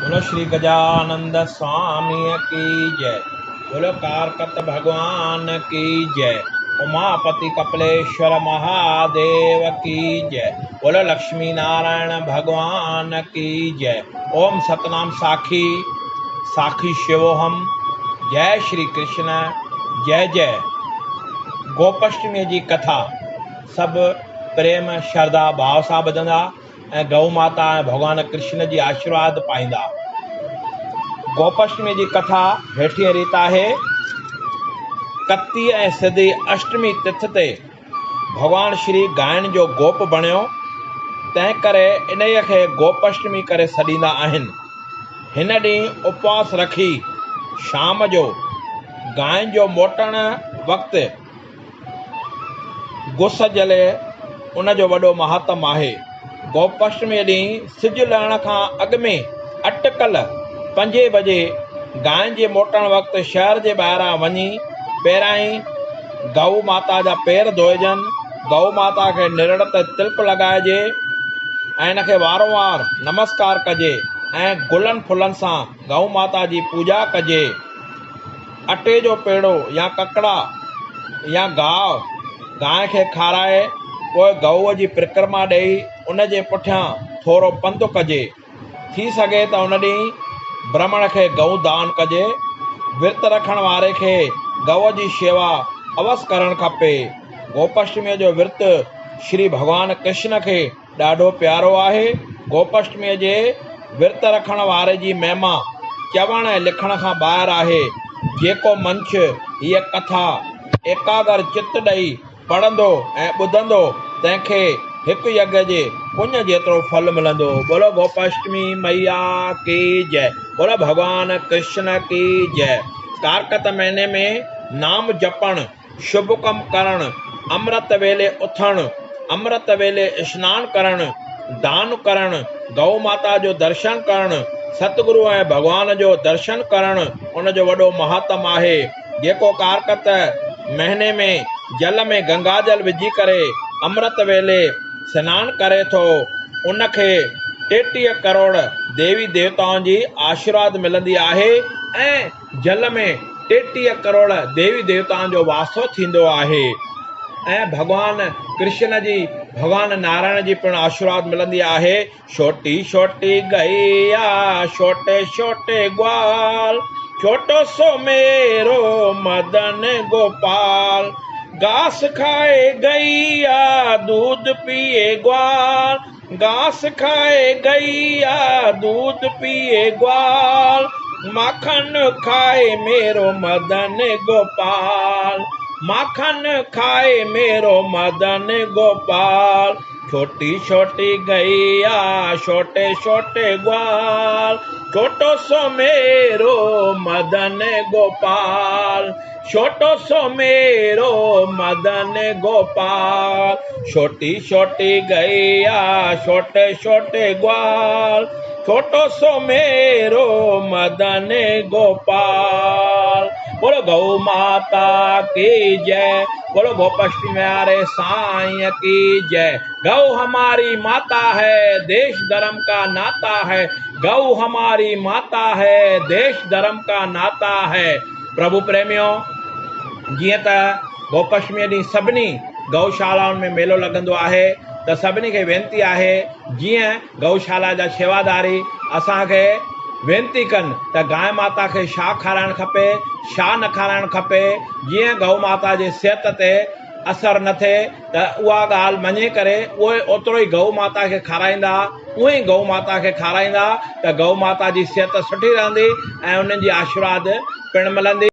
बोलो श्री गजानंद स्वामी की जय। बोलो कारकत भगवान की जय। उमापति कपिलेश्वर महादेव की जय। बोलो लक्ष्मी नारायण भगवान की जय। ओम सतनाम साखी साखी शिवोहम। जय श्री कृष्ण जय जय। गोपाष्टमी जी कथा सब प्रेम श्रद्धा भाव सां ॿुधंदा ऐं गौ माता ऐं भगवान कृष्ण जी आशीर्वाद पाईंदा। गोपाष्टमी जी कथा हेठिए रीत आहे। कती ऐं सिधी अष्टमी तिथ ते भगवान श्री गायन जो गोप बणियो, तंहिं करे इन्हीअ खे गोपाष्टमी करे सॾींदा आहिनि। हिन ॾींहुं उपवास रखी शाम जो गांइ जो मोटण वक़्तु गुस जले उन जो वॾो महात्म आहे। गोपाष्टमी ॾींहुं सिॼु लहण खां अॻु में अटकल 5 बजे गांइ जे मोटण वक़्तु शहर जे ॿाहिरां वञी पहिरां ई गऊ माता जा पेर धोइजनि, गऊ माता खे निरड़ ते तिलक लॻाइजे ऐं इन खे वारंवार नमस्कार कजे ऐं गुलनि फुलनि सां गऊ माता जी पूॼा कजे। अटे जो पेड़ो या ककड़ा या गाहु गांइ खे खाराए पोइ गऊअ जी परिक्रमा ॾेई उन जे पुठियां थोरो पंधु कजे। थी सघे त उन ॾींहुं ब्राह्मण खे गऊ दान कजे। विर्त रखण वारे खे गऊ जी शेवा अवसि करणु खपे। गोपाष्टमीअ जो विर्त श्री भगवान कृष्ण खे ॾाढो प्यारो आहे। गोपाष्टमीअ जे विर्त रखण वारे जी महिमा चवण ऐं लिखण खां ॿाहिरि आहे। जेको मंछ हीअ कथा एकाग्र चित्त ॾेई पढ़ंदो ऐं ॿुधंदो तंहिंखे हिकु यज्ञ जे पुण्य जेतिरो फल मिलंदो। बोलो गोपाष्टमी मैया की जय। बोलो भगवान कृष्ण की जय। कारकत महीने में नाम जपण, शुभ कम करण, अमृत वेले उथण, अमृत वेले स्नान करण, दान करण, गौ माता जो दर्शन करण, सतगुरु ऐं भगवान जो दर्शन करण उन जो वॾो महात्म आहे। जेको कारकत महीने में जल में गंगा जल विझी करे अमृत वेले सनानु करे थो, उनखे 33 करोड़ देवी देवताउनि जी आशीर्वाद मिलंदी आहे ऐं जल में 33 करोड़ देवी देवताउनि जो वासो थींदो आहे। ऐं भगवान कृष्ण जी भगवान नारायण जी पिणु आशीर्वाद मिलंदी आहे। छोटी छोटी गैया छोटे छोटे ग्वाल, छोटो सो मेरो मदन गोपाल, घास खाए गैया दूध पिए ग्वाल, घास खाए गैया दूध पिए ग्वाल, माखन खाए मेरो मदन गोपाल, माखन खाए मेरो मदन गोपाल। छोटी छोटी गैया छोटे छोटे ग्वाल, छोटो सो मेरो मदन गोपाल, छोटो सो मेरो मदन गोपाल। छोटी छोटी गैया छोटे छोटे ग्वाल, छोटो सो मेरो मदन गोपाल। बोलो गौ माता की जय। बोलो गोपाष्टमी वाले साईं की जय। गौ हमारी माता है, देश धर्म का नाता है। गौ हमारी माता है, देश धर्म का नाता है। प्रभु प्रेमियों, जीअं त गोपाष्टमी ॾींहुं सभिनी गौशालाउनि में मेलो लॻंदो आहे त सभिनी खे वेनिती आहे, जीअं गौशाला जा शेवादारी असांखे वेनिती कनि त गांइ माता खे छा खाराइणु खपे, छा न खाराइणु खपे, जीअं गौ माता जे सिहत ते असरु न थिए त उहा ॻाल्हि मञी करे उहे ओतिरो ई गौ माता खे खाराईंदा, उहे ई गौ माता खे खाराईंदा त गौ माता जी सिहत सुठी रहंदी ऐं उन्हनि जी आशीर्वाद पिणु मिलंदी।